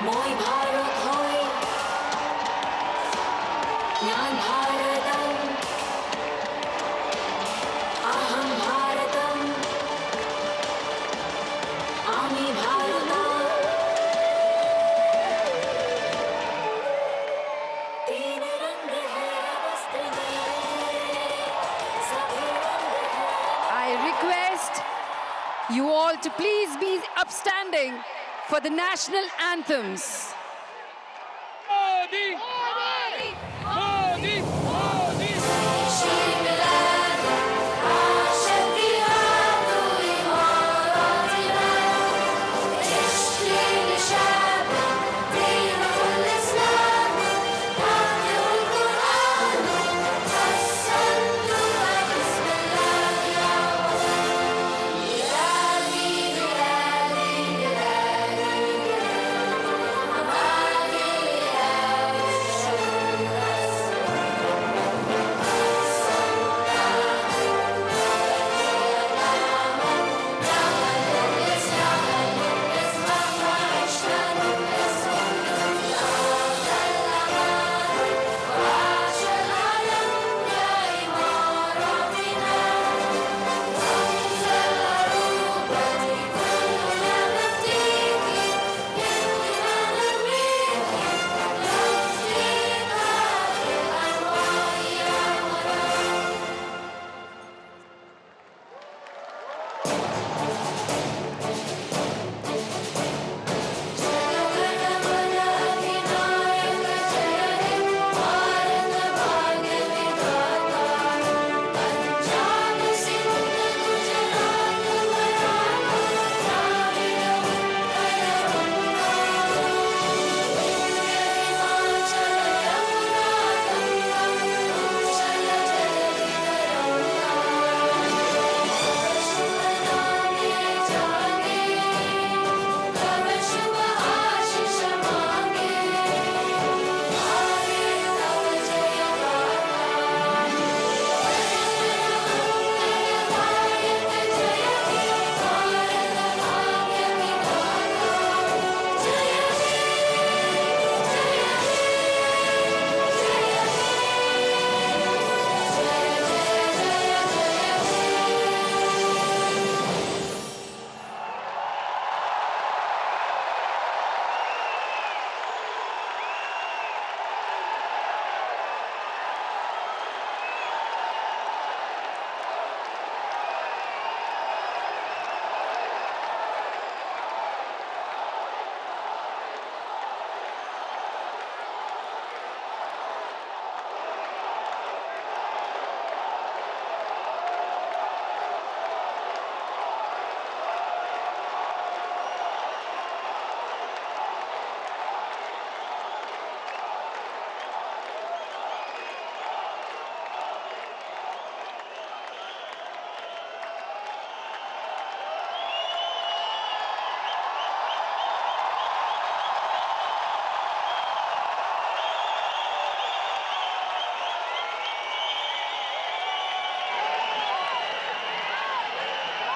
Moi Bharat hoy, Nyan Bharatam, Aham Bharatam, Ami Bharatam, Teen rang hai vastr mein, sabhi rang hai. I request you all to please be upstanding for the national anthems. Modi! Modi! Modi! Modi!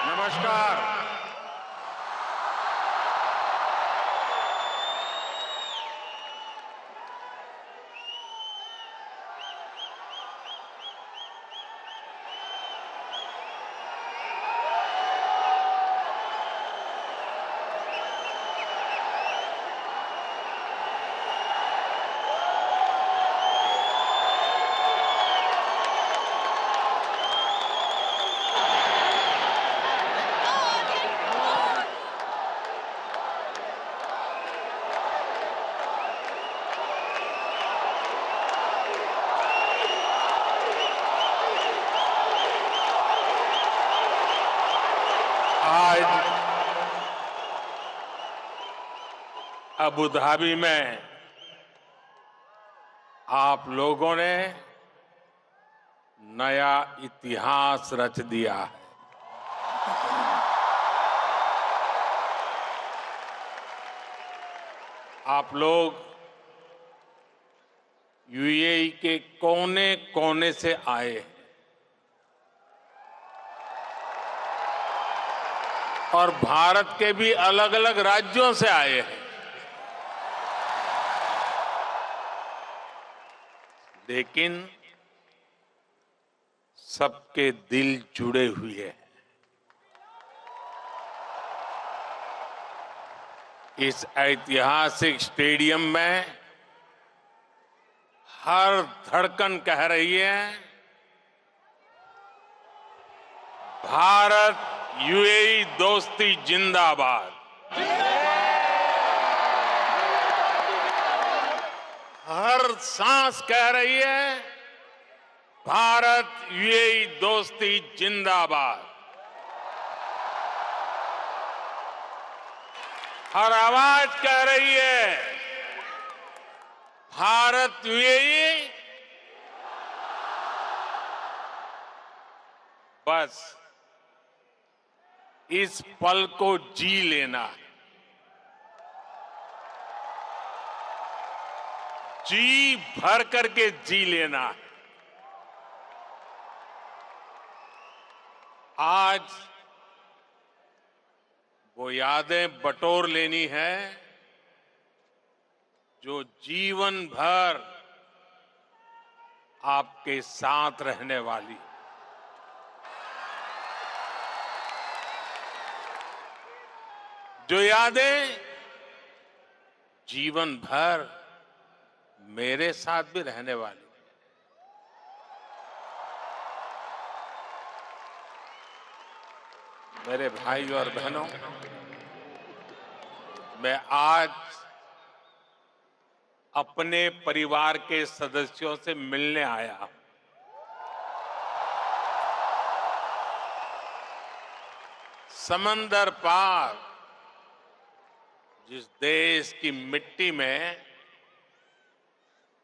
नमस्कार। आज Abu Dhabi में आप लोगों ने नया इतिहास रच दिया है। आप लोग यूएई के कोने कोने से आए हैं और भारत के भी अलग अलग राज्यों से आए हैं। लेकिन सबके दिल जुड़े हुए हैं। इस ऐतिहासिक स्टेडियम में हर धड़कन कह रही है, भारत यूएई दोस्ती जिंदाबाद। हर सांस कह रही है, भारत यूएई दोस्ती जिंदाबाद। हर आवाज कह रही है, भारत यूएई। बस इस पल को जी लेना है, जी भर करके जी लेना है। आज वो यादें बटोर लेनी है जो जीवन भर आपके साथ रहने वाली। जो यादें जीवन भर मेरे साथ भी रहने वाली। मेरे भाई और बहनों, मैं आज अपने परिवार के सदस्यों से मिलने आया हूं। समंदर पार जिस देश की मिट्टी में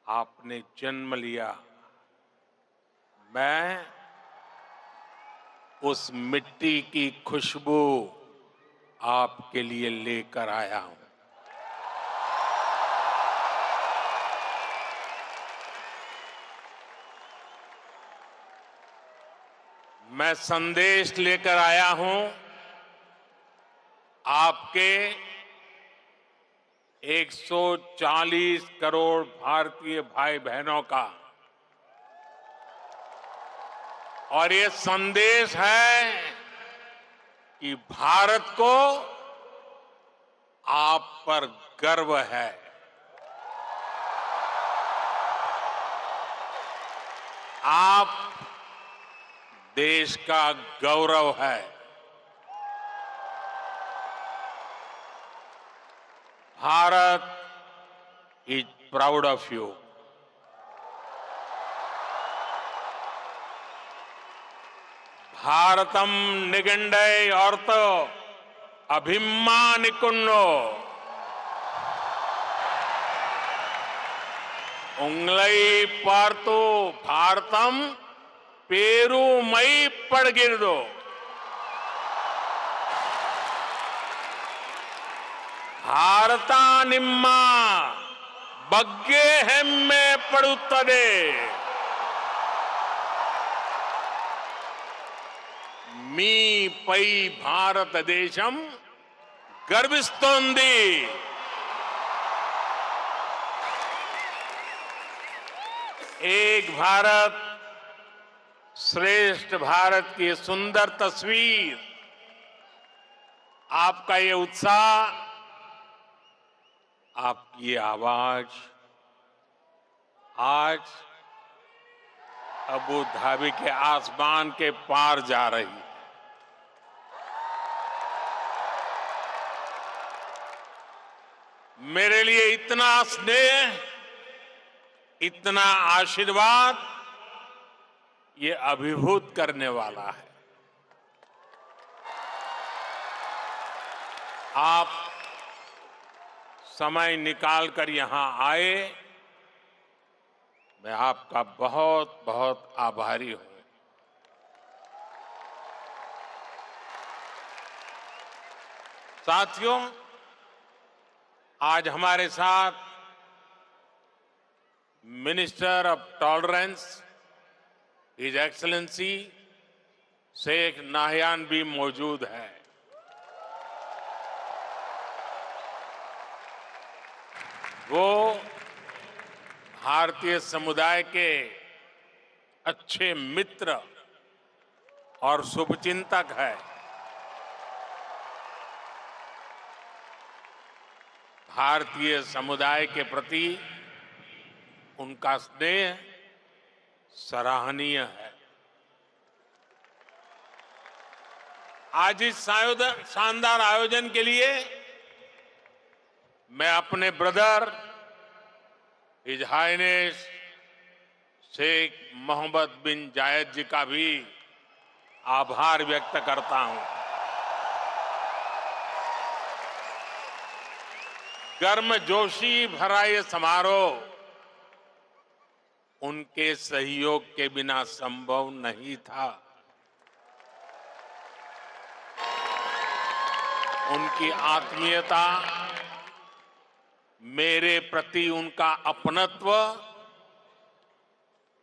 आपने जन्म लिया, मैं उस मिट्टी की खुशबू आपके लिए लेकर आया हूं। मैं संदेश लेकर आया हूं आपके 140 करोड़ भारतीय भाई बहनों का, और ये संदेश है कि भारत को आप पर गर्व है। आप देश का गौरव है। Bharat is proud of you. Bharatam निगंडय अर्थ अभिमानिकुन्नो उंगलई पार्तो भारतम पेरू मई पड़गिरदो। भारता निम्मा बग्गे हेम्मे पड़ुत्तदे। मी पै भारत देशम गर्विस्तोंदी। एक भारत श्रेष्ठ भारत की सुंदर तस्वीर, आपका ये उत्साह, आपकी ये आवाज आज अबू धाबी के आसमान के पार जा रही है। मेरे लिए इतना स्नेह, इतना आशीर्वाद, ये अभिभूत करने वाला है। आप समय निकालकर यहां आए, मैं आपका बहुत बहुत आभारी हूं। साथियों, आज हमारे साथ minister of tolerance his excellency Sheikh Nahyan भी मौजूद है। वो भारतीय समुदाय के अच्छे मित्र और शुभचिंतक है। भारतीय समुदाय के प्रति उनका स्नेह सराहनीय है। आज इस शानदार आयोजन के लिए मैं अपने brother his highness Sheikh Mohammed bin Zayed ji का भी आभार व्यक्त करता हूं। गर्मजोशी भरा ये समारोह उनके सहयोग के बिना संभव नहीं था। उनकी आत्मीयता, मेरे प्रति उनका अपनत्व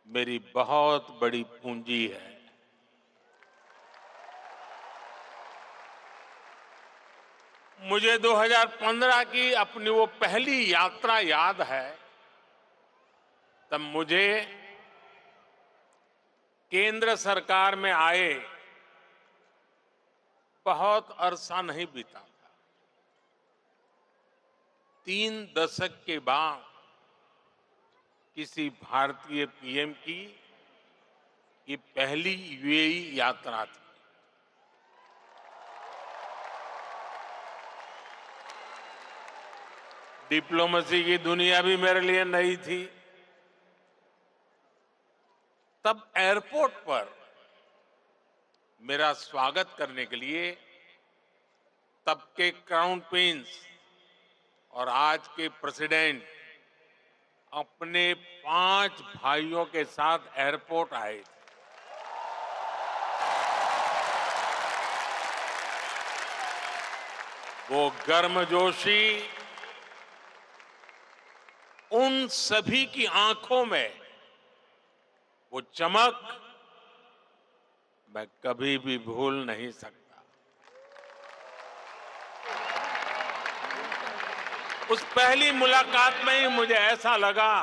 मेरी बहुत बड़ी पूंजी है। मुझे 2015 की अपनी वो पहली यात्रा याद है। तब मुझे केंद्र सरकार में आए बहुत अरसा नहीं बीता था। 3 दशक के बाद किसी भारतीय पीएम की ये पहली यूएई यात्रा थी। डिप्लोमेसी की दुनिया भी मेरे लिए नई थी। तब एयरपोर्ट पर मेरा स्वागत करने के लिए तब के क्राउन प्रिंस और आज के प्रेसिडेंट अपने 5 भाइयों के साथ एयरपोर्ट आए थे। वो गर्मजोशी उन सभी की आंखों में वो चमक मैं कभी भी भूल नहीं सकता। उस पहली मुलाकात में ही मुझे ऐसा लगा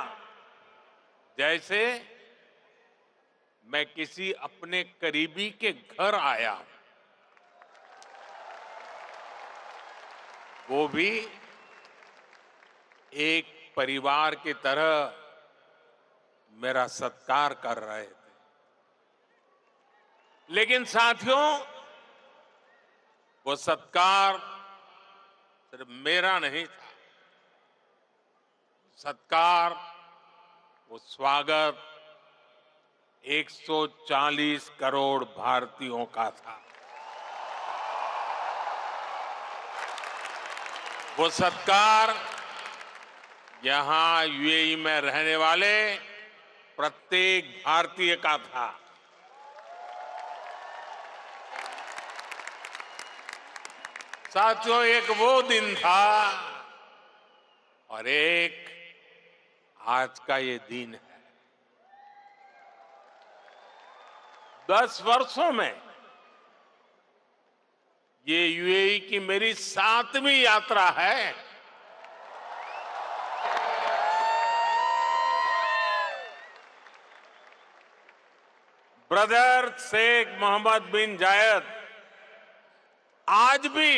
जैसे मैं किसी अपने करीबी के घर आया हूं। वो भी एक परिवार की तरह मेरा सत्कार कर रहे थे। लेकिन साथियों, वो सत्कार सिर्फ मेरा नहीं था। सत्कार, वो स्वागत 140 करोड़ भारतीयों का था। वो सत्कार यहां यूएई में रहने वाले प्रत्येक भारतीय का था। साथियों, एक वो दिन था और एक आज का ये दिन है। 10 वर्षों में ये यूएई की मेरी 7वीं यात्रा है। ब्रदर शेख मोहम्मद बिन जायद आज भी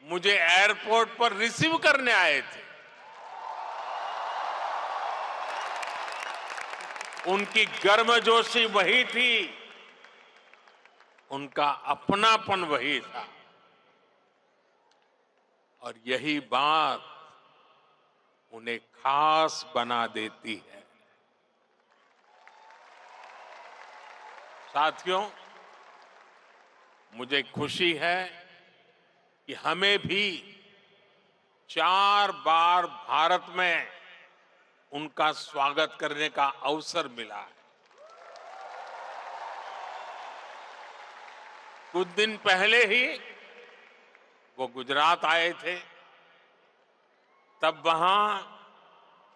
मुझे एयरपोर्ट पर रिसीव करने आए थे। उनकी गर्मजोशी वही थी, उनका अपनापन वही था। और यही बात उन्हें खास बना देती है। साथियों, मुझे खुशी है कि हमें भी 4 बार भारत में उनका स्वागत करने का अवसर मिला है। कुछ दिन पहले ही वो गुजरात आए थे। तब वहां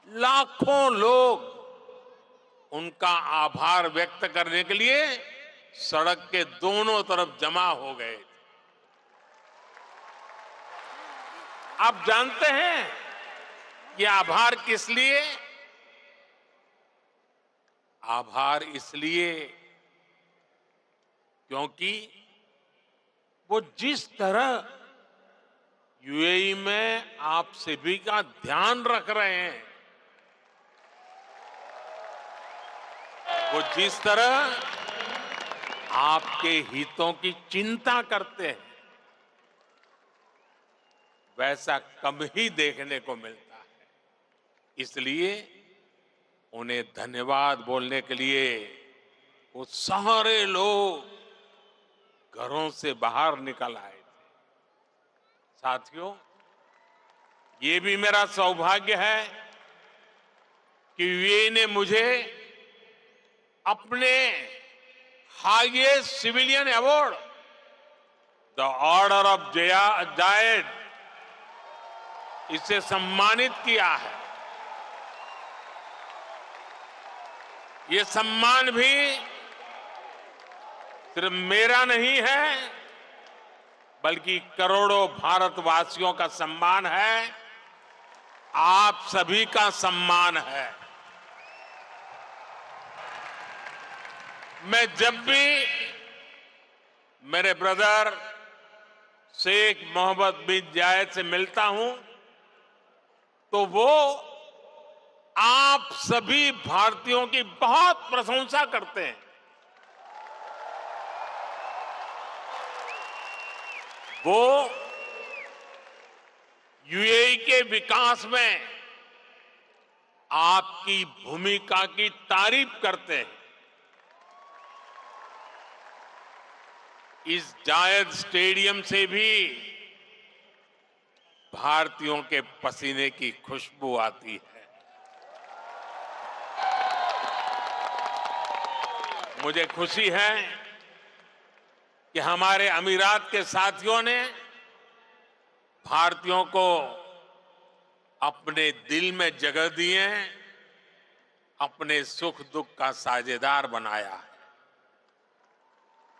लाखों लोग उनका आभार व्यक्त करने के लिए सड़क के दोनों तरफ जमा हो गए। आप जानते हैं कि आभार किस लिए? आभार इसलिए क्योंकि वो जिस तरह यूएई में आप सभी का ध्यान रख रहे हैं, वो जिस तरह आपके हितों की चिंता करते हैं, वैसा कम ही देखने को मिलता है। इसलिए उन्हें धन्यवाद बोलने के लिए वो सारे लोग घरों से बाहर निकल आए थे। साथियों, ये भी मेरा सौभाग्य है कि यूएई ने मुझे अपने highest civilian award the order of Zayed इससे सम्मानित किया है। ये सम्मान भी सिर्फ मेरा नहीं है, बल्कि करोड़ों भारतवासियों का सम्मान है, आप सभी का सम्मान है। मैं जब भी मेरे ब्रदर शेख मोहम्मद बिन जायद से मिलता हूं, तो वो आप सभी भारतीयों की बहुत प्रशंसा करते हैं। वो यूएई के विकास में आपकी भूमिका की तारीफ करते हैं। इस जायद स्टेडियम से भी भारतीयों के पसीने की खुशबू आती है। मुझे खुशी है कि हमारे अमीरात के साथियों ने भारतीयों को अपने दिल में जगह दी है, अपने सुख दुख का साझेदार बनाया है।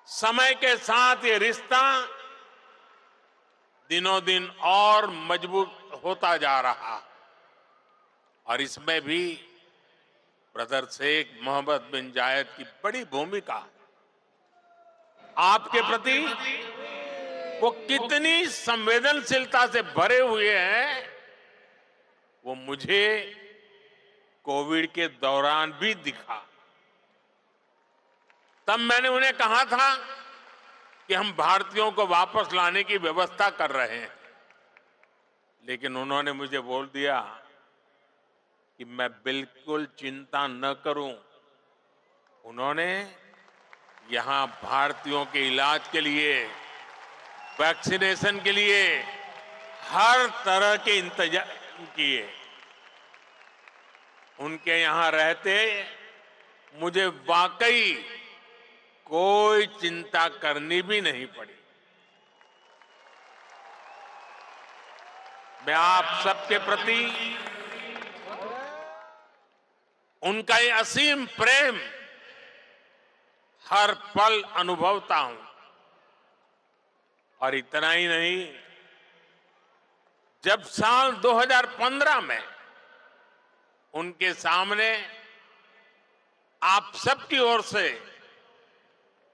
समय के साथ ये रिश्ता दिनों दिन और मजबूत होता जा रहा, और इसमें भी ब्रदर शेख मोहम्मद बिन जायद की बड़ी भूमिका है। आपके प्रति वो कितनी संवेदनशीलता से भरे हुए हैं, वो मुझे कोविड के दौरान भी दिखा। तब मैंने उन्हें कहा था कि हम भारतीयों को वापस लाने की व्यवस्था कर रहे हैं, लेकिन उन्होंने मुझे बोल दिया कि मैं बिल्कुल चिंता न करूं। उन्होंने यहां भारतीयों के इलाज के लिए, वैक्सीनेशन के लिए हर तरह के इंतजाम किए। उनके यहां रहते मुझे वाकई कोई चिंता करनी भी नहीं पड़ी। मैं आप सबके प्रति उनका ये असीम प्रेम हर पल अनुभवता हूं। और इतना ही नहीं, जब साल 2015 में उनके सामने आप सबकी ओर से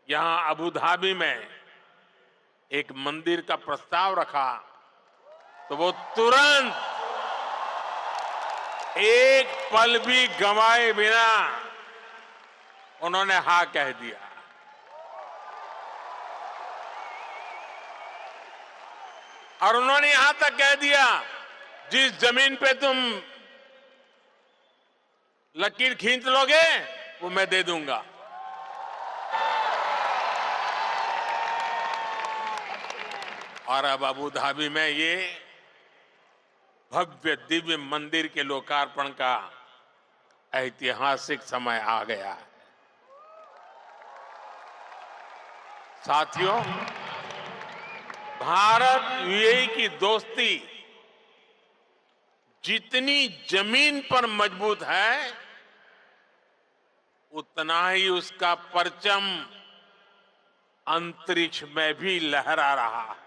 यहां अबू धाबी में एक मंदिर का प्रस्ताव रखा, तो वो तुरंत एक पल भी गंवाए बिना उन्होंने हाँ कह दिया। और उन्होंने यहां तक कह दिया, जिस जमीन पे तुम लकीर खींच लोगे वो मैं दे दूंगा। और अब अबू धाबी में ये भव्य दिव्य मंदिर के लोकार्पण का ऐतिहासिक समय आ गया है। साथियों, भारत यूएई की दोस्ती जितनी जमीन पर मजबूत है, उतना ही उसका परचम अंतरिक्ष में भी लहरा रहा है।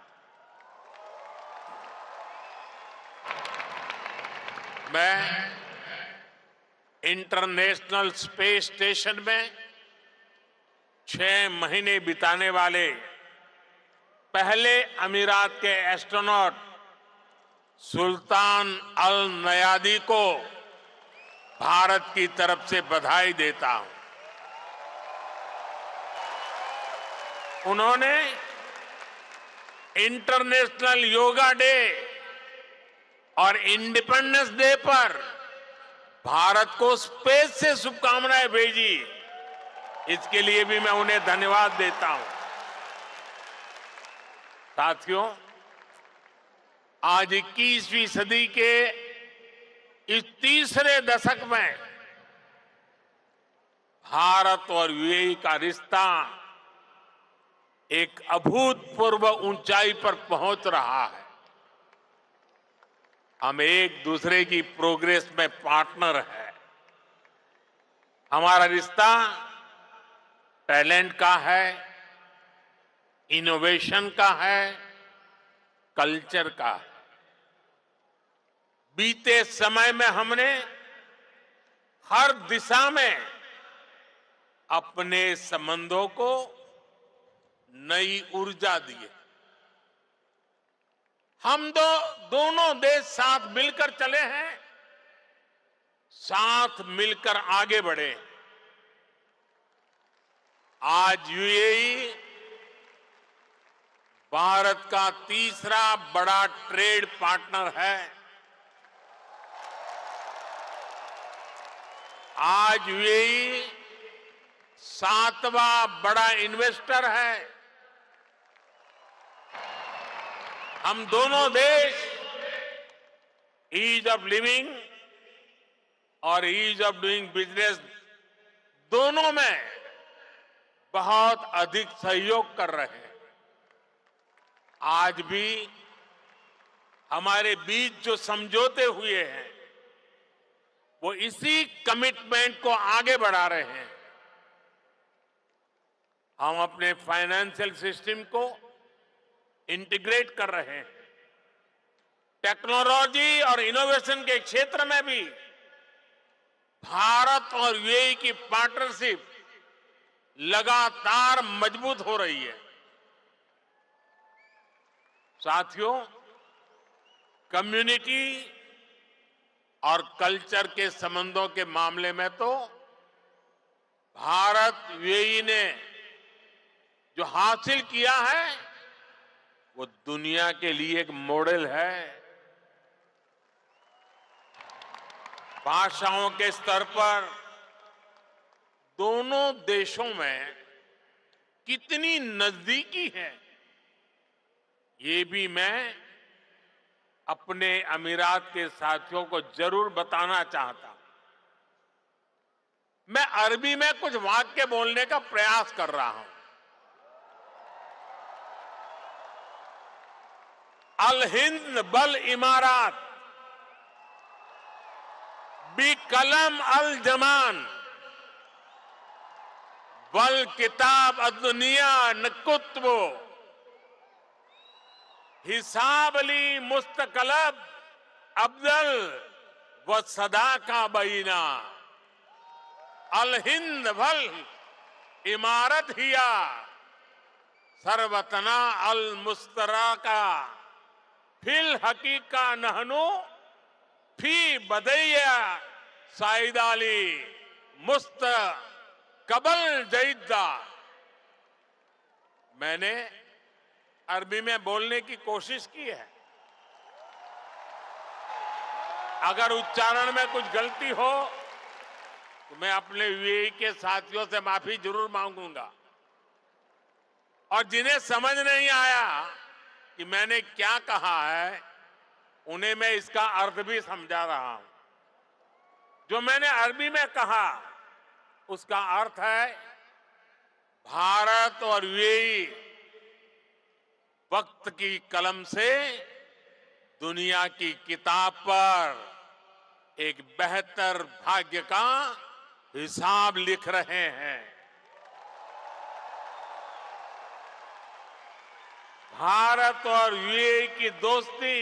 मैं इंटरनेशनल स्पेस स्टेशन में 6 महीने बिताने वाले पहले अमीरात के एस्ट्रोनॉट सुल्तान अल नयादी को भारत की तरफ से बधाई देता हूं। उन्होंने इंटरनेशनल योगा डे और इंडिपेंडेंस डे पर भारत को स्पेस से शुभकामनाएं भेजी। इसके लिए भी मैं उन्हें धन्यवाद देता हूं। साथियों, आज 21वीं सदी के इस तीसरे दशक में भारत और यूएई का रिश्ता एक अभूतपूर्व ऊंचाई पर पहुंच रहा है। हम एक दूसरे की प्रोग्रेस में पार्टनर हैं। हमारा रिश्ता टैलेंट का है, इनोवेशन का है, कल्चर का है। बीते समय में हमने हर दिशा में अपने संबंधों को नई ऊर्जा दी है। हम दोनों देश साथ मिलकर चले हैं, साथ मिलकर आगे बढ़े। आज यूएई भारत का तीसरा बड़ा ट्रेड पार्टनर है। आज यूएई 7वां बड़ा इन्वेस्टर है। हम दोनों देश ईज ऑफ लिविंग और ईज ऑफ डूइंग बिजनेस दोनों में बहुत अधिक सहयोग कर रहे हैं। आज भी हमारे बीच जो समझौते हुए हैं वो इसी कमिटमेंट को आगे बढ़ा रहे हैं। हम अपने फाइनेंशियल सिस्टम को इंटीग्रेट कर रहे हैं। टेक्नोलॉजी और इनोवेशन के क्षेत्र में भी भारत और यूएई की पार्टनरशिप लगातार मजबूत हो रही है। साथियों, कम्युनिटी और कल्चर के संबंधों के मामले में तो भारत यूएई ने जो हासिल किया है वो दुनिया के लिए एक मॉडल है। भाषाओं के स्तर पर दोनों देशों में कितनी नजदीकी है, ये भी मैं अपने अमीरात के साथियों को जरूर बताना चाहता हूं। मैं अरबी में कुछ वाक्य बोलने का प्रयास कर रहा हूं। अल हिंद बल इमारात बी कलम अल जमान बल किताब अदुनिया नकुत्बो हिसाब अली मुस्तकलब अब्दल व सदा का बीना अल हिंद भल इमारत हिया सरवतना अल मुस्तरा का फिल हकीका नहनु फी बदैया साइदाली मुस्त कबल जईदा। मैंने अरबी में बोलने की कोशिश की है। अगर उच्चारण में कुछ गलती हो तो मैं अपने यूएई के साथियों से माफी जरूर मांगूंगा। और जिन्हें समझ नहीं आया कि मैंने क्या कहा है, उन्हें मैं इसका अर्थ भी समझा रहा हूं। जो मैंने अरबी में कहा उसका अर्थ है भारत और यूएई वक्त की कलम से दुनिया की किताब पर एक बेहतर भाग्य का हिसाब लिख रहे हैं। भारत और यूएई की दोस्ती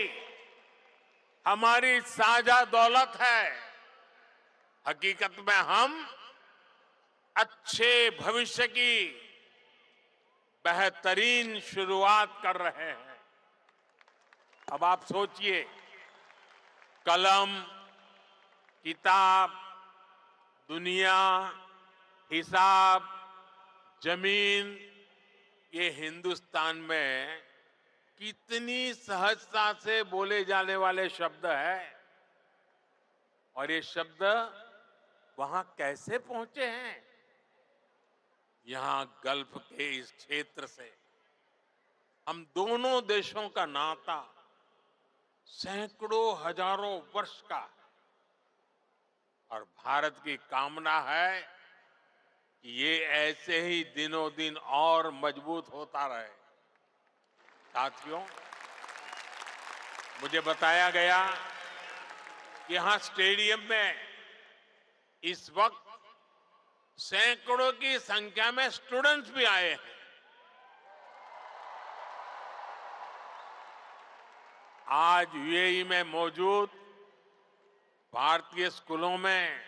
हमारी साझा दौलत है, हकीकत में हम अच्छे भविष्य की बेहतरीन शुरुआत कर रहे हैं। अब आप सोचिए, कलम, किताब, दुनिया, हिसाब, जमीन, ये हिंदुस्तान में कितनी सहजता से बोले जाने वाले शब्द हैं, और ये शब्द वहां कैसे पहुंचे हैं? यहां गल्फ के इस क्षेत्र से हम दोनों देशों का नाता सैकड़ों हजारों वर्ष का है, और भारत की कामना है कि ये ऐसे ही दिनों दिन और मजबूत होता रहे। साथियों, मुझे बताया गया कि यहां स्टेडियम में इस वक्त सैकड़ों की संख्या में स्टूडेंट्स भी आए हैं। आज यूएई में मौजूद भारतीय स्कूलों में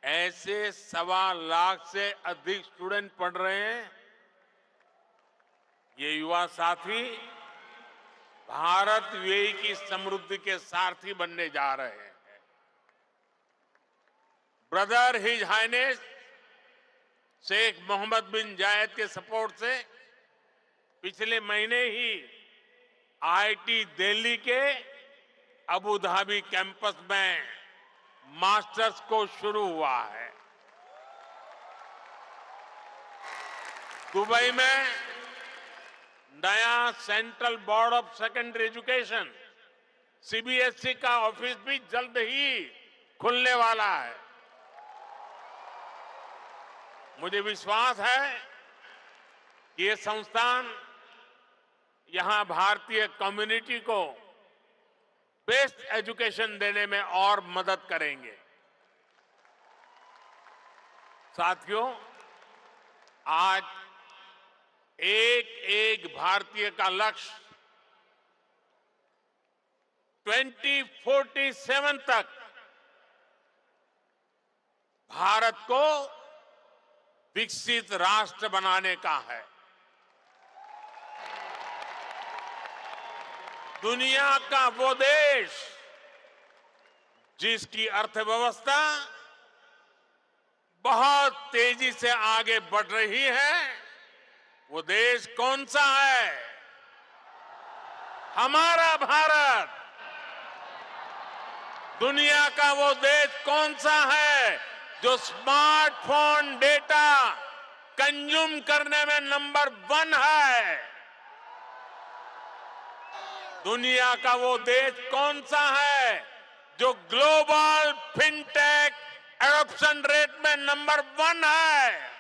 ऐसे 1.25 लाख से अधिक स्टूडेंट पढ़ रहे हैं। ये युवा साथी भारत यूएई की समृद्धि के सारथी बनने जा रहे हैं। Brother his highness Sheikh Mohammed bin Zayed के सपोर्ट से पिछले महीने ही आईआईटी दिल्ली के अबू धाबी कैंपस में मास्टर्स कोर्स शुरू हुआ है। दुबई में नया central board of secondary education CBSE का ऑफिस भी जल्द ही खुलने वाला है। मुझे विश्वास है कि ये संस्थान यहां भारतीय कम्युनिटी को बेस्ट एजुकेशन देने में और मदद करेंगे। साथियों, आज एक एक भारतीय का लक्ष्य 2047 तक भारत को विकसित राष्ट्र बनाने का है। दुनिया का वो देश जिसकी अर्थव्यवस्था बहुत तेजी से आगे बढ़ रही है, वो देश कौन सा है? हमारा भारत। दुनिया का वो देश कौन सा है जो स्मार्टफोन डेटा कंज्यूम करने में नंबर 1 है? दुनिया का वो देश कौन सा है जो ग्लोबल फिनटेक एडॉप्शन रेट में नंबर 1 है?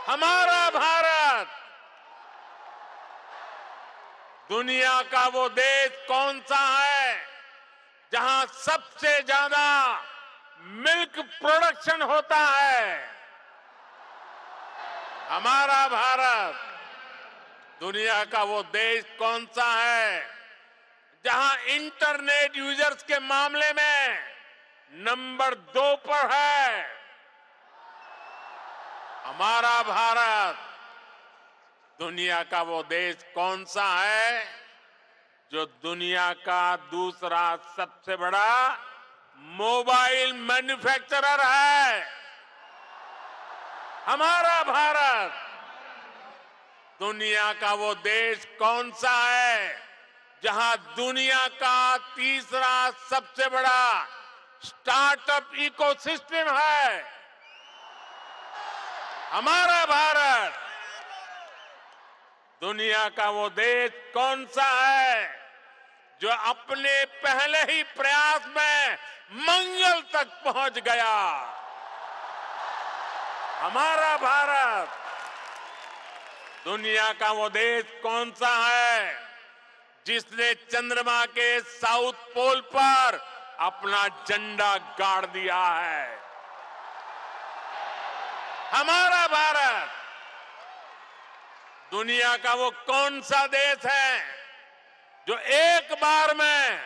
हमारा भारत। दुनिया का वो देश कौन सा है जहां सबसे ज्यादा मिल्क प्रोडक्शन होता है? हमारा भारत। दुनिया का वो देश कौन सा है जहां इंटरनेट यूजर्स के मामले में नंबर 2 पर है? हमारा भारत। दुनिया का वो देश कौन सा है जो दुनिया का दूसरा सबसे बड़ा मोबाइल मैन्युफैक्चरर है? हमारा भारत। दुनिया का वो देश कौन सा है जहां दुनिया का तीसरा सबसे बड़ा स्टार्टअप इकोसिस्टम है? हमारा भारत। दुनिया का वो देश कौन सा है जो अपने पहले ही प्रयास में मंगल तक पहुंच गया? हमारा भारत। दुनिया का वो देश कौन सा है जिसने चंद्रमा के साउथ पोल पर अपना झंडा गाड़ दिया है? हमारा भारत। दुनिया का वो कौन सा देश है जो एक बार में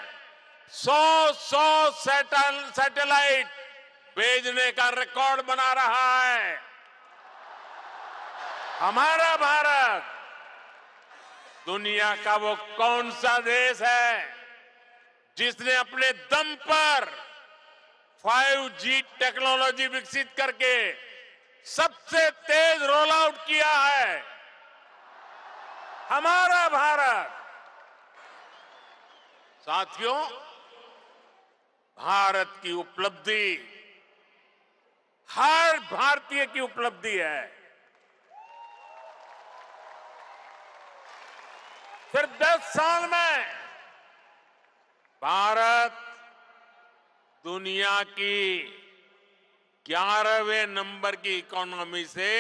100 सैटेलाइट भेजने का रिकॉर्ड बना रहा है। हमारा भारत दुनिया का वो कौन सा देश है जिसने अपने दम पर 5G टेक्नोलॉजी विकसित करके सबसे तेज रोल आउट किया है? हमारा भारत। साथियों, भारत की उपलब्धि हर भारतीय की उपलब्धि है। सिर्फ 10 साल में भारत दुनिया की 11वें नंबर की इकोनॉमी से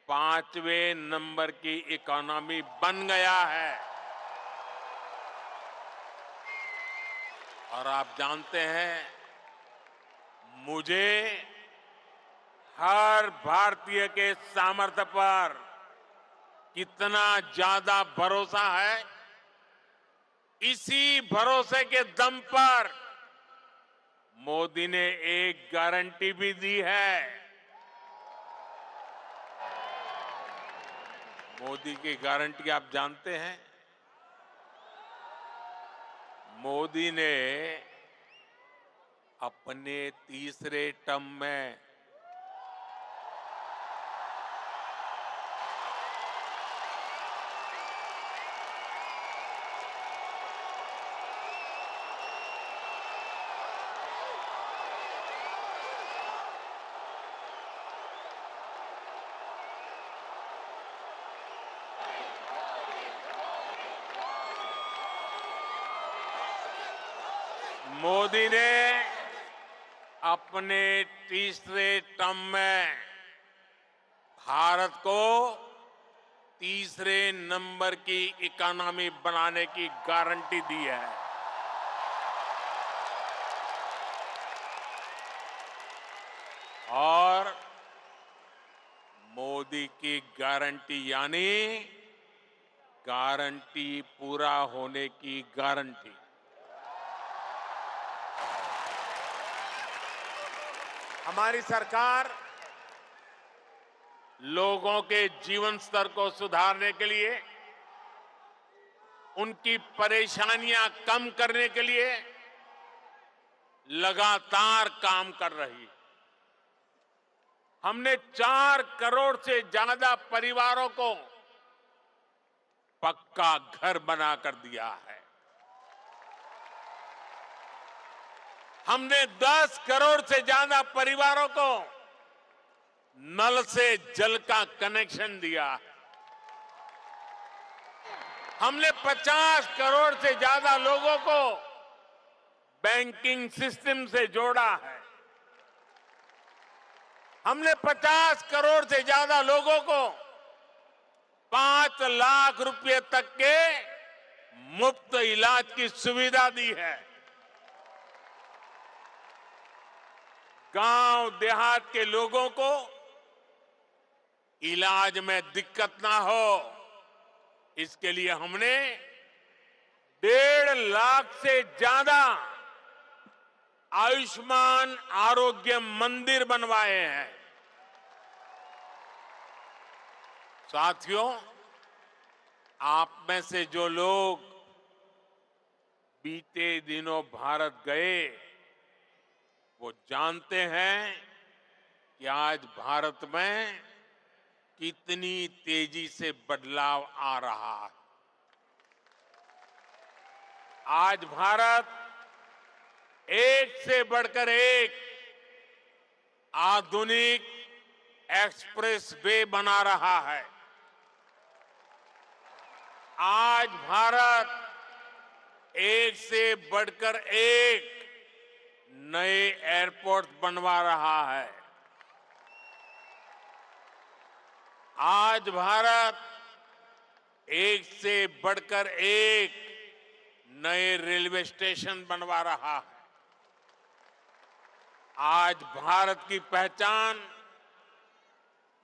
5वें नंबर की इकोनॉमी बन गया है। और आप जानते हैं, मुझे हर भारतीय के सामर्थ्य पर कितना ज्यादा भरोसा है, इसी भरोसे के दम पर मोदी ने एक गारंटी भी दी है। मोदी की गारंटी आप जानते हैं? मोदी ने अपने तीसरे टर्म में मोदी ने अपने तीसरे टर्म में भारत को तीसरे नंबर की इकोनॉमी बनाने की गारंटी दी है। और मोदी की गारंटी यानी गारंटी पूरा होने की गारंटी। हमारी सरकार लोगों के जीवन स्तर को सुधारने के लिए, उनकी परेशानियां कम करने के लिए लगातार काम कर रही है। हमने 4 करोड़ से ज्यादा परिवारों को पक्का घर बनाकर दिया है। हमने 10 करोड़ से ज्यादा परिवारों को नल से जल का कनेक्शन दिया है। हमने 50 करोड़ से ज्यादा लोगों को बैंकिंग सिस्टम से जोड़ा है। हमने 50 करोड़ से ज्यादा लोगों को 5 लाख रुपए तक के मुफ्त इलाज की सुविधा दी है। गांव देहात के लोगों को इलाज में दिक्कत ना हो, इसके लिए हमने 1.5 लाख से ज्यादा आयुष्मान आरोग्य मंदिर बनवाए हैं। साथियों, आप में से जो लोग बीते दिनों भारत गए, वो जानते हैं कि आज भारत में कितनी तेजी से बदलाव आ रहा है। आज भारत एक से बढ़कर एक आधुनिक एक्सप्रेस वे बना रहा है। आज भारत एक से बढ़कर एक नए एयरपोर्ट बनवा रहा है। आज भारत एक से बढ़कर एक नए रेलवे स्टेशन बनवा रहा है। आज भारत की पहचान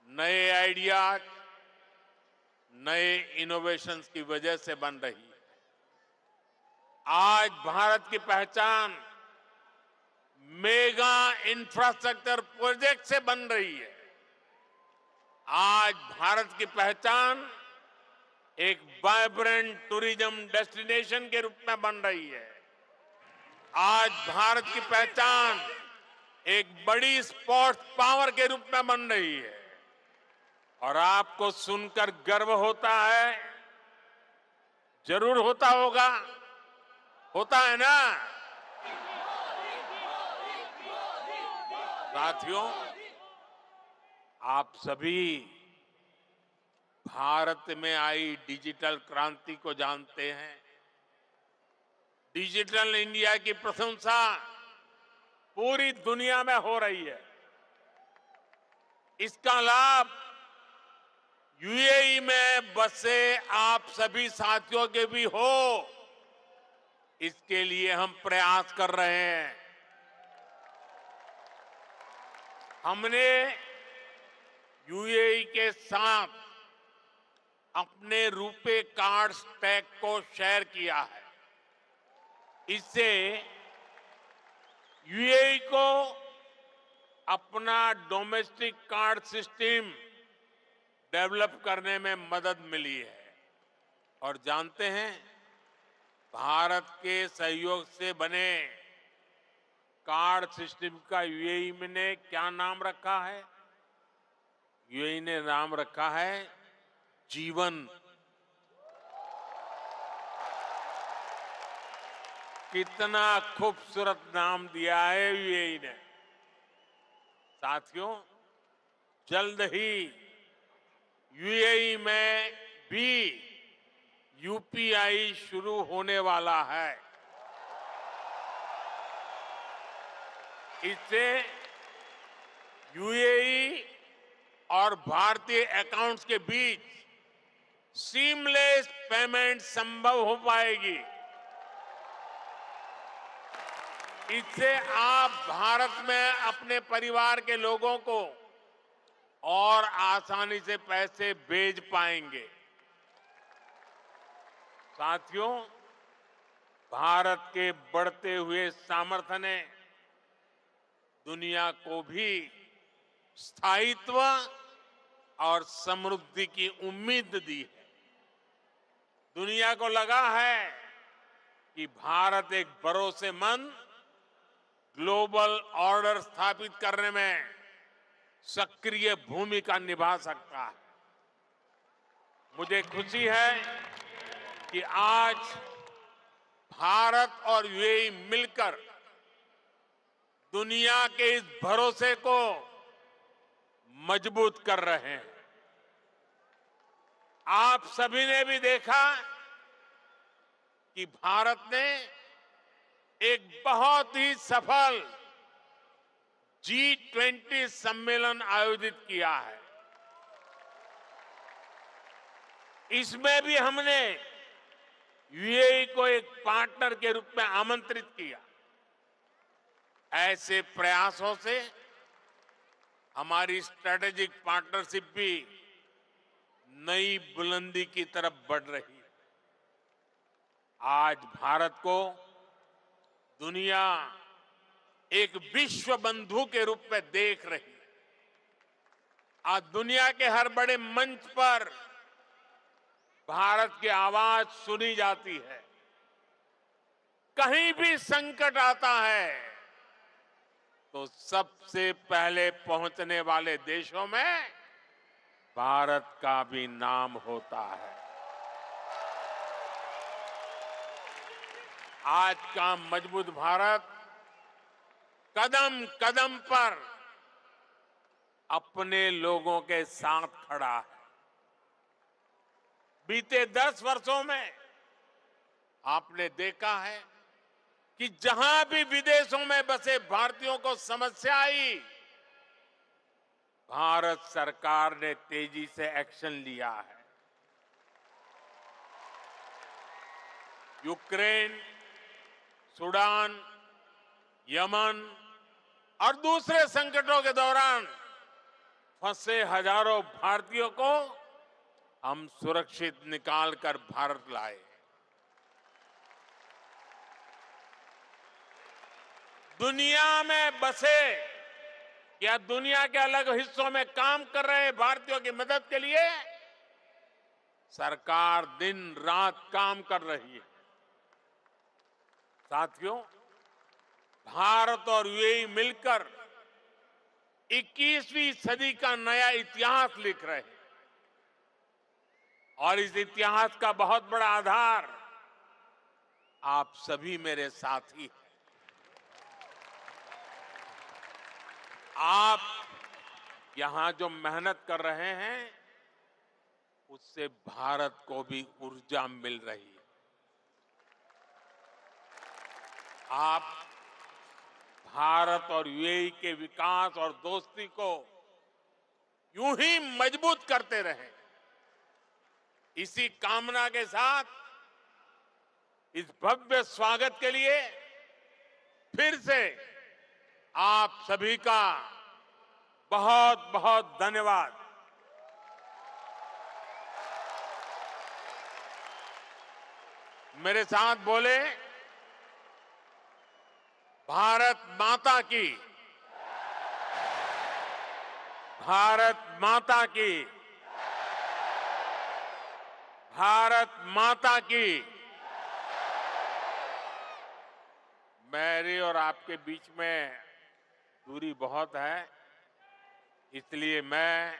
नए आइडियाज, नए इनोवेशंस की वजह से बन रही है। आज भारत की पहचान मेगा इंफ्रास्ट्रक्चर प्रोजेक्ट से बन रही है। आज भारत की पहचान एक वाइब्रेंट टूरिज्म डेस्टिनेशन के रूप में बन रही है। आज भारत की पहचान एक बड़ी स्पोर्ट्स पावर के रूप में बन रही है। और आपको सुनकर गर्व होता है, जरूर होता होगा, होता है ना साथियों? आप सभी भारत में आई डिजिटल क्रांति को जानते हैं। डिजिटल इंडिया की प्रशंसा पूरी दुनिया में हो रही है। इसका लाभ यूएई में बसे आप सभी साथियों के भी हो, इसके लिए हम प्रयास कर रहे हैं। हमने यूएई के साथ अपने रुपे कार्ड स्टैक को शेयर किया है। इससे यूएई को अपना डोमेस्टिक कार्ड सिस्टम डेवलप करने में मदद मिली है। और जानते हैं, भारत के सहयोग से बने कार्ड सिस्टम का यूएई ने क्या नाम रखा है? यूएई ने नाम रखा है जीवन। कितना खूबसूरत नाम दिया है यूएई ने। साथियों, जल्द ही यूएई में भी यूपीआई शुरू होने वाला है। इससे यूएई और भारतीय अकाउंट्स के बीच सीमलेस पेमेंट संभव हो पाएगी। इससे आप भारत में अपने परिवार के लोगों को और आसानी से पैसे भेज पाएंगे। साथियों, भारत के बढ़ते हुए सामर्थ्य ने दुनिया को भी स्थायित्व और समृद्धि की उम्मीद दी है। दुनिया को लगा है कि भारत एक भरोसेमंद ग्लोबल ऑर्डर स्थापित करने में सक्रिय भूमिका निभा सकता है। मुझे खुशी है कि आज भारत और यूएई मिलकर दुनिया के इस भरोसे को मजबूत कर रहे हैं। आप सभी ने भी देखा कि भारत ने एक बहुत ही सफल G20 सम्मेलन आयोजित किया है। इसमें भी हमने यूएई को एक पार्टनर के रूप में आमंत्रित किया। ऐसे प्रयासों से हमारी स्ट्रेटेजिक पार्टनरशिप भी नई बुलंदी की तरफ बढ़ रही है। आज भारत को दुनिया एक विश्व बंधु के रूप में देख रही है। आज दुनिया के हर बड़े मंच पर भारत की आवाज सुनी जाती है। कहीं भी संकट आता है तो सबसे पहले पहुंचने वाले देशों में भारत का भी नाम होता है। आज का मजबूत भारत कदम कदम पर अपने लोगों के साथ खड़ा है। बीते 10 वर्षों में आपने देखा है कि जहां भी विदेशों में बसे भारतीयों को समस्या आई, भारत सरकार ने तेजी से एक्शन लिया है। यूक्रेन, सूडान, यमन और दूसरे संकटों के दौरान फंसे हजारों भारतीयों को हम सुरक्षित निकालकर भारत लाए। दुनिया में बसे या दुनिया के अलग हिस्सों में काम कर रहे भारतीयों की मदद के लिए सरकार दिन रात काम कर रही है। साथियों, भारत और यूएई मिलकर 21वीं सदी का नया इतिहास लिख रहे हैं और इस इतिहास का बहुत बड़ा आधार आप सभी मेरे साथी हैं। आप यहां जो मेहनत कर रहे हैं उससे भारत को भी ऊर्जा मिल रही है। आप भारत और यूएई के विकास और दोस्ती को यूं ही मजबूत करते रहें। इसी कामना के साथ इस भव्य स्वागत के लिए फिर से आप सभी का बहुत बहुत धन्यवाद। मेरे साथ बोले, भारत माता की, भारत माता की, भारत माता की। मेरी और आपके बीच में दूरी बहुत है, इसलिए मैं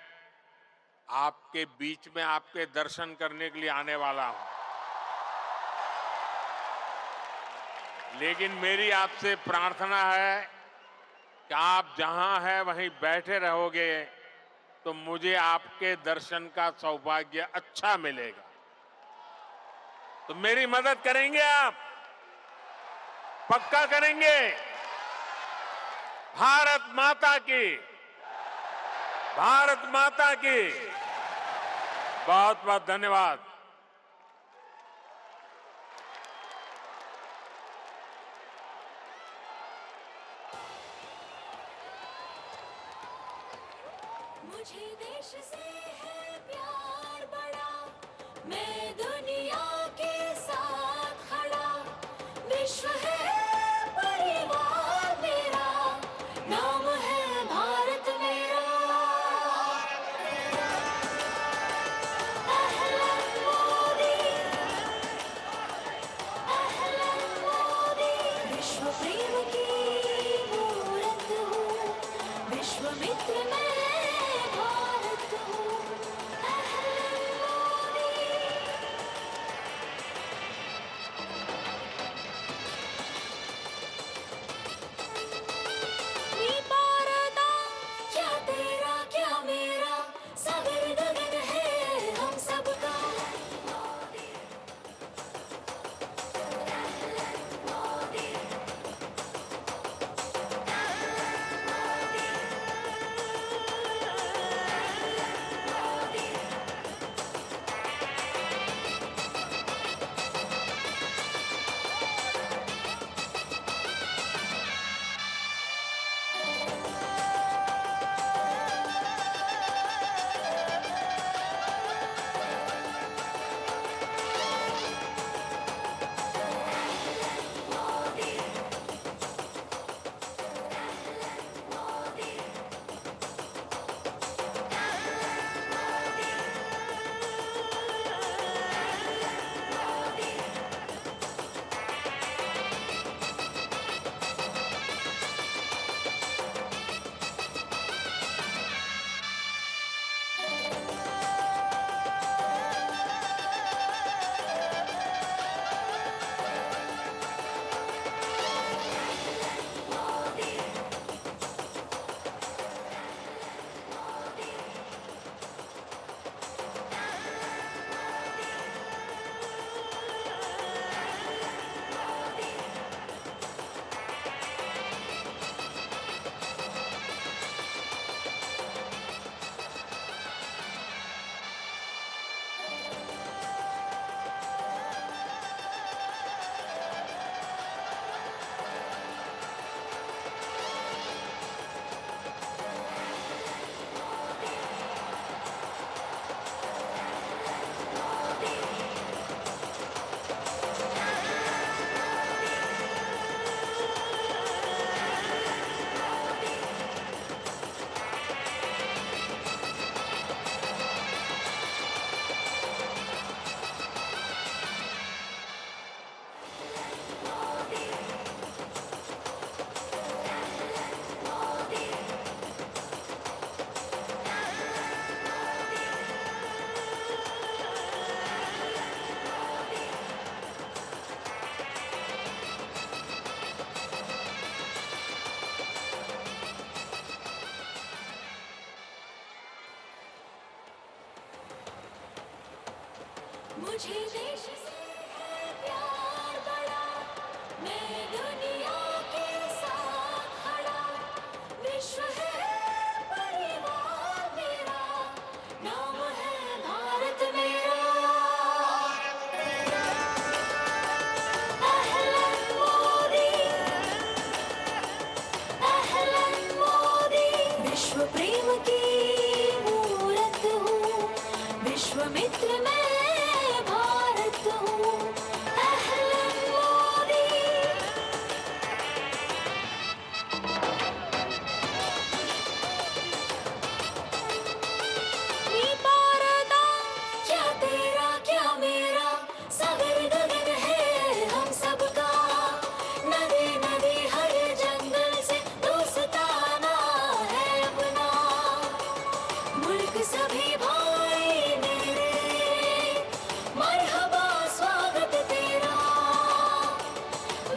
आपके बीच में आपके दर्शन करने के लिए आने वाला हूं। लेकिन मेरी आपसे प्रार्थना है कि आप जहां हैं वहीं बैठे रहोगे तो मुझे आपके दर्शन का सौभाग्य अच्छा मिलेगा। तो मेरी मदद करेंगे आप? पक्का करेंगे? भारत माता की, भारत माता की। बहुत बहुत धन्यवाद। मुझे देश से है प्यार बड़ा, मैं दुनिया के साथ खड़ा। विश्व है परिवार मेरा, नाम है भारत मेरा। अहलन मोदी, अहलन मोदी। विश्व प्रेम की मूरत हूँ, विश्व मित्र मैं भारत हूँ। अहलन मोदी। नी भारता, क्या तेरा क्या मेरा, सागर गगन है हम सबका। मुझे देश से है प्यार बड़ा, मैं दुनिया के साथ खड़ा, विश्व है परिवार मेरा, नाम है भारत मेरा। अहलन मोदी, अहलन मोदी, विश्व प्रेम की मूरत हूँ, विश्वामित्र मैं भारत हूँ। अहलन मोदी, नी भारता, क्या तेरा क्या मेरा, सागर गगन है हम सबका, नदी नदी हर जंगल से दोस्ताना है अपना, मुल्क सभी भाई मेरे, मरहबा स्वागत तेरा,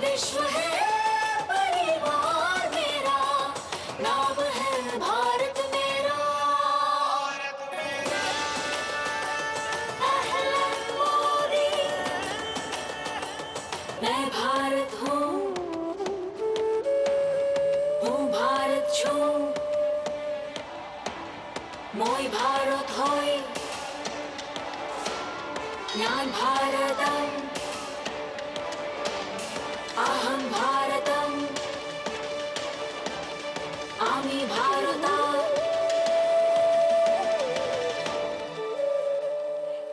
विश्व है परिवार मेरा, नाम है भारत मेरा। अहलन मोदी, मैं भारत हूँ भारत छू, मोई भारत होय, ज्ञान भारतम, अहम भारतम, आमी भारता,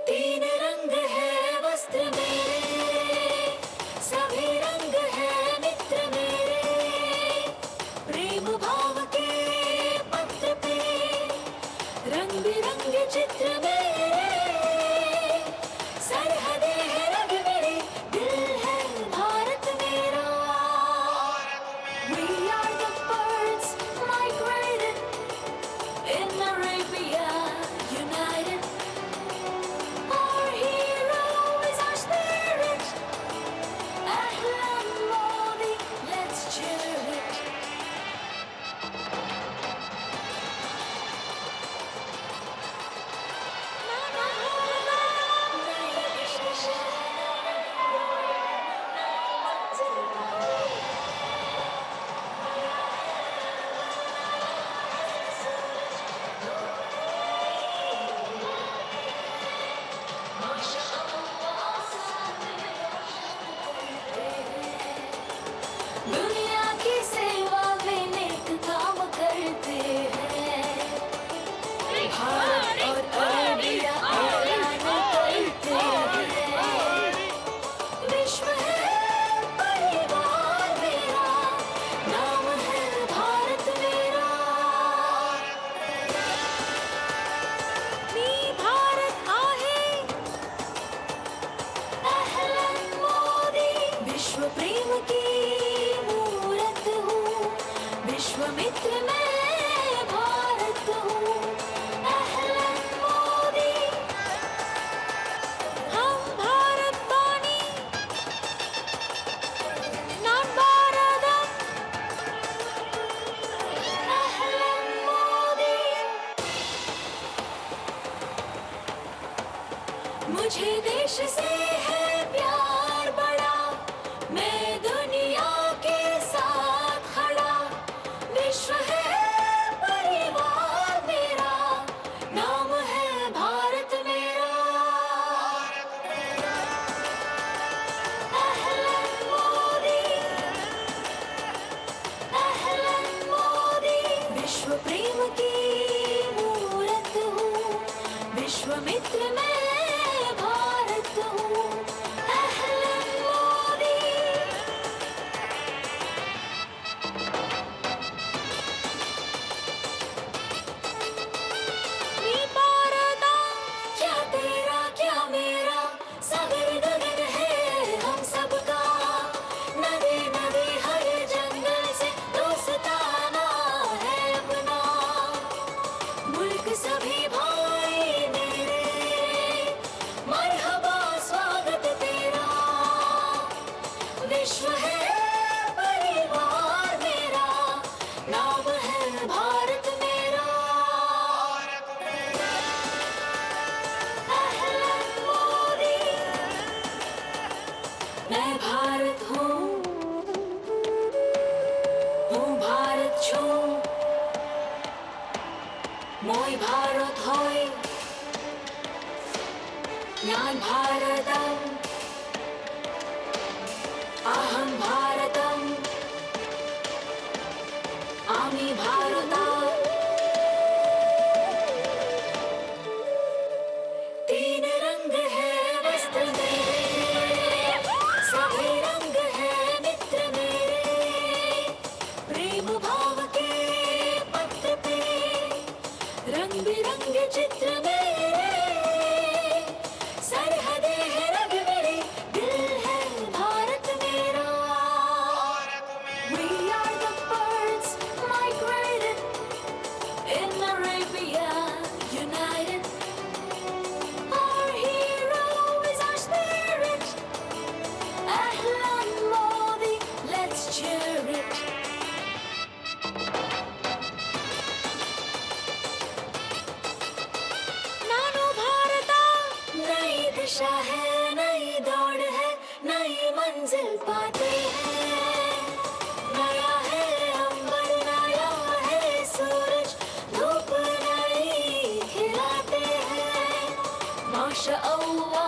तीन रंग है वस्त्र मेरे, सभी रंग है मित्र मेरे, प्रेम भाव के पत्र पे रंग बिरंगे चित्र मेरे, सरहदें हैं रंग मेरे, दिल है भारत मेरा। We are the birds migrated in Arabia united, our hero is our spirit, Ahlan Modi, let's cheer it. दुनिया की सेवा में नेक काम करते हैं, भारत और अरेबिया ऐलान करते हैं, विश्व है परिवार मेरा, नाम है भारत मेरा। मी भारत आहे, अहलन मोदी, विश्व प्रेम की मूरत हूँ, विश्वामित्र मैं भारत हूँ। अहलन मोदी, हम भारत बानी, नाम भारतम, अहलन मोदी, मुझे देश से है प्यार बड़ा, मैं दुनिया के साथ खड़ा, विश्व है परिवार मेरा, नाम है भारत मेरा। अहलन मोदी, अहलन मोदी, विश्व प्रेम की मूरत हूँ, विश्वामित्र मैं भारत हूँ। अहलन मोदी, नी भारता, क्या तेरा क्या मेरा, सागर गगन है हम सबका, नदी नदी हर जंगल से दोस्ताना है अपना, मुल्क सभी भाई मेरे, मरहबा स्वागत तेरा, विश्व है परिवार मेरा, नाम है भारत मेरा। अहलन मोदी, महान भारतम, अहम भारतम, आमी भारता। तीन रंग है वस्त्र मेरे, सभी रंग है मित्र मेरे। प्रेम भाव के पत्र पे रंग बिरंगे चित्र मेरे। सरहदें है रंग मेरी, दिल है भारत मेरा। We are the birds migrated in Arabia united. Our hero is our spirit. Ahlan Modi, let's cheer it. नानो भारता, नई दिशा है, नई दौड़ है, नई मंजिल पाते हैं। नया है अंबर, नया है सूरज, धूप नई खिलाते हैं। माशा अल्लाह